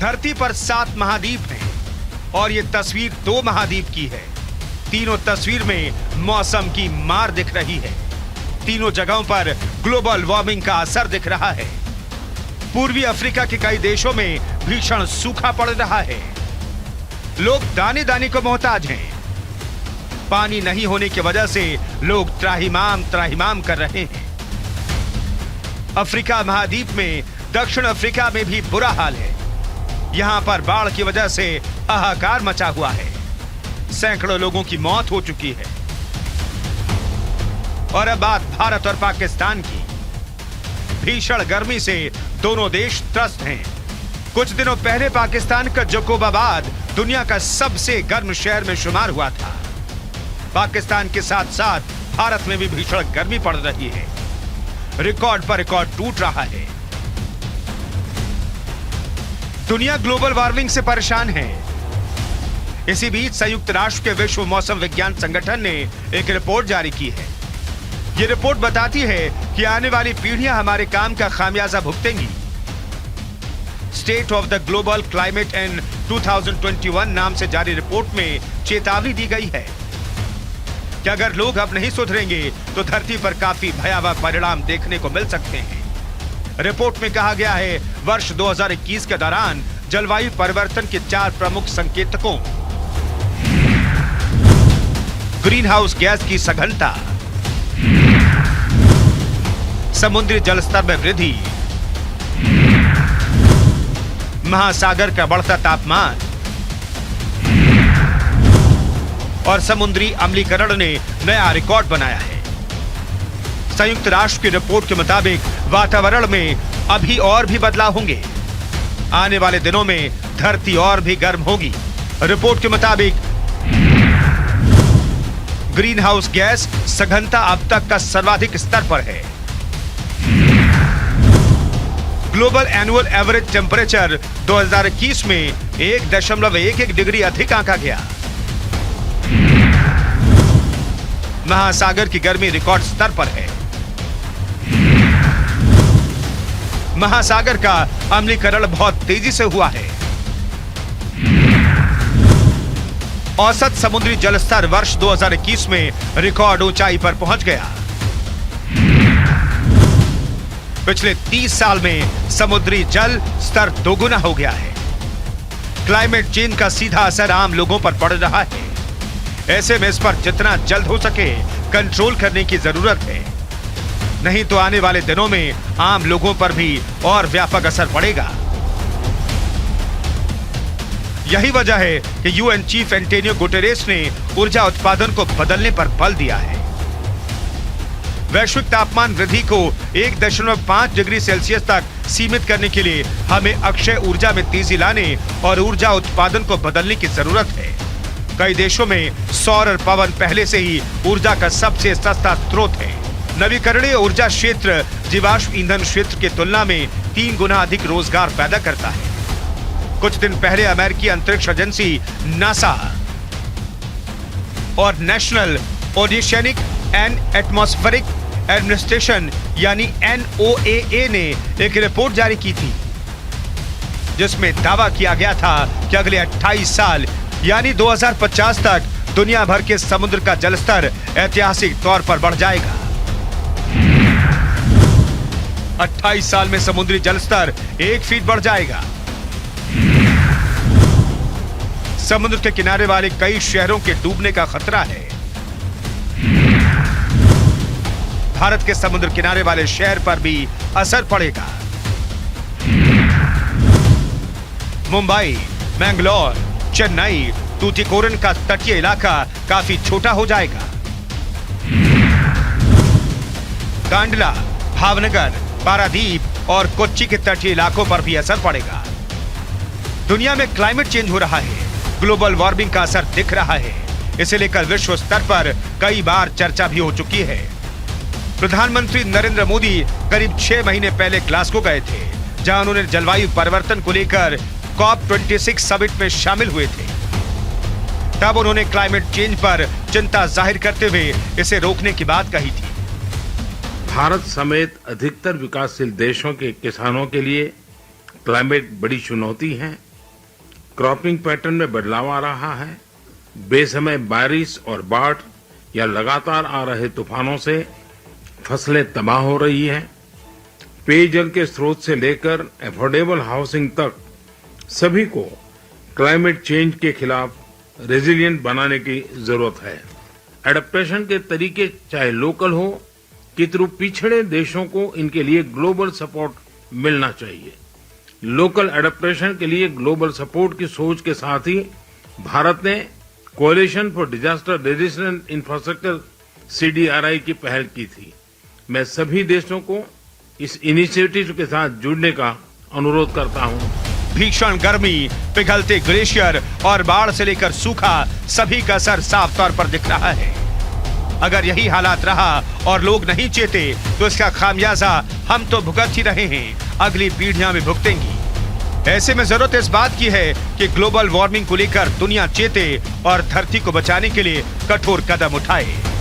धरती पर 7 महाद्वीप हैं और ये तस्वीर 2 महाद्वीप की है। तीनों तस्वीर में मौसम की मार दिख रही है। तीनों जगहों पर ग्लोबल वार्मिंग का असर दिख रहा है। पूर्वी अफ्रीका के कई देशों में भीषण सूखा पड़ रहा है। लोग दाने दाने को मोहताज हैं। पानी नहीं होने की वजह से लोग त्राहिमाम त्राहिमाम कर रहे हैं। अफ्रीका महाद्वीप में दक्षिण अफ्रीका में भी बुरा हाल है। यहां पर बाढ़ की वजह से हाहाकार मचा हुआ है। सैकड़ों लोगों की मौत हो चुकी है। और अब बात भारत और पाकिस्तान की। भीषण गर्मी से दोनों देश त्रस्त हैं। कुछ दिनों पहले पाकिस्तान का जकोबाबाद दुनिया का सबसे गर्म शहर में शुमार हुआ था। पाकिस्तान के साथ साथ भारत में भी भीषण गर्मी पड़ रही है। रिकॉर्ड पर रिकॉर्ड टूट रहा है। दुनिया ग्लोबल वार्मिंग से परेशान है। इसी बीच संयुक्त राष्ट्र के विश्व मौसम विज्ञान संगठन ने एक रिपोर्ट जारी की है। यह रिपोर्ट बताती है कि आने वाली पीढ़ियां हमारे काम का खामियाजा भुगतेंगी। State of the global climate in 2021 नाम से जारी रिपोर्ट में चेतावनी दी गई है कि अगर लोग अब नहीं सुधरेंगे तो धरती पर काफी भयावह परिणाम देखने को मिल सकते हैं। रिपोर्ट में कहा गया है वर्ष 2021 के दौरान जलवायु परिवर्तन के 4 प्रमुख संकेतकों ग्रीन हाउस गैस की सघनता, समुद्री जलस्तर में वृद्धि, महासागर का बढ़ता तापमान और समुद्री अम्लीकरण ने नया रिकॉर्ड बनाया है। संयुक्त राष्ट्र की रिपोर्ट के मुताबिक वातावरण में अभी और भी बदलाव होंगे। आने वाले दिनों में धरती और भी गर्म होगी। रिपोर्ट के मुताबिक ग्रीन हाउस गैस सघनता अब तक का सर्वाधिक स्तर पर है। ग्लोबल एनुअल एवरेज टेम्परेचर 2021 में 1.11 डिग्री अधिक आंका गया। महासागर की गर्मी रिकॉर्ड स्तर पर है। महासागर का अम्लीकरण बहुत तेजी से हुआ है। औसत समुद्री जलस्तर वर्ष 2021 में रिकॉर्ड ऊंचाई पर पहुंच गया। पिछले 30 साल में समुद्री जल स्तर दोगुना हो गया है। क्लाइमेट चेंज का सीधा असर आम लोगों पर पड़ रहा है। ऐसे में इस पर जितना जल्द हो सके कंट्रोल करने की जरूरत है, नहीं तो आने वाले दिनों में आम लोगों पर भी और व्यापक असर पड़ेगा। यही वजह है कि यूएन चीफ एंटोनियो गुटेरेस ने ऊर्जा उत्पादन को बदलने पर बल दिया है। वैश्विक तापमान वृद्धि को 1.5 डिग्री सेल्सियस तक सीमित करने के लिए हमें अक्षय ऊर्जा में तेजी लाने और ऊर्जा उत्पादन को बदलने की जरूरत है। कई देशों में सौर और पवन पहले से ही ऊर्जा का सबसे सस्ता स्रोत है। नवीकरणीय ऊर्जा क्षेत्र जीवाश्म ईंधन क्षेत्र की तुलना में 3 गुना अधिक रोजगार पैदा करता है। कुछ दिन पहले अमेरिकी अंतरिक्ष एजेंसी नासा और national oceanic and atmospheric administration यानी NOAA ने एक रिपोर्ट जारी की थी, जिसमें दावा किया गया था कि अगले 28 साल यानी 2050 तक दुनिया भर के समुद्र का जलस्तर ऐतिहासिक तौर पर बढ़ जाएगा। 28 साल में समुद्री जलस्तर 1 फीट बढ़ जाएगा। समुद्र के किनारे वाले कई शहरों के डूबने का खतरा है। भारत के समुद्र किनारे वाले शहर पर भी असर पड़ेगा। मुंबई, मैंगलोर, चेन्नई, तूतीकोरिन का तटीय इलाका काफी छोटा हो जाएगा। कांडला, भावनगर, पारादीप और कोच्चि के तटीय इलाकों पर भी असर पड़ेगा। दुनिया में क्लाइमेट चेंज हो रहा है। ग्लोबल वार्मिंग का असर दिख रहा है। इसे लेकर विश्व स्तर पर कई बार चर्चा भी हो चुकी है। प्रधानमंत्री नरेंद्र मोदी करीब 6 महीने पहले ग्लासगो गए थे, जहां उन्होंने जलवायु परिवर्तन को लेकर COP26 समिट में शामिल हुए थे। तब उन्होंने क्लाइमेट चेंज पर चिंता जाहिर करते हुए इसे रोकने की बात कही थी। भारत समेत अधिकतर विकासशील देशों के किसानों के लिए क्लाइमेट बड़ी चुनौती है। क्रॉपिंग पैटर्न में बदलाव आ रहा है। बेसमय बारिश और बाढ़ या लगातार आ रहे तूफानों से फसलें तबाह हो रही हैं। पेयजल के स्रोत से लेकर अफोर्डेबल हाउसिंग तक सभी को क्लाइमेट चेंज के खिलाफ रेजिलिएंट बनाने की जरूरत है। एडेप्टेशन के तरीके चाहे लोकल हो, कितने पिछड़े देशों को इनके लिए ग्लोबल सपोर्ट मिलना चाहिए। लोकल एडेप्टेशन के लिए ग्लोबल सपोर्ट की सोच के साथ ही भारत ने coalition for disaster resistant infrastructure CDRI की पहल की थी। मैं सभी देशों को इस इनिशिएटिव के साथ जुड़ने का अनुरोध करता हूं। भीषण गर्मी, पिघलते ग्लेशियर और बाढ़ से लेकर सूखा, सभी का असर साफ तौर पर दिख रहा है। अगर यही हालात रहा और लोग नहीं चेते तो इसका खामियाजा हम तो भुगत ही रहे हैं, अगली पीढ़ियां भी भुगतेंगी। ऐसे में जरूरत इस बात की है कि ग्लोबल वार्मिंग को लेकर दुनिया चेते और धरती को बचाने के लिए कठोर कदम उठाए।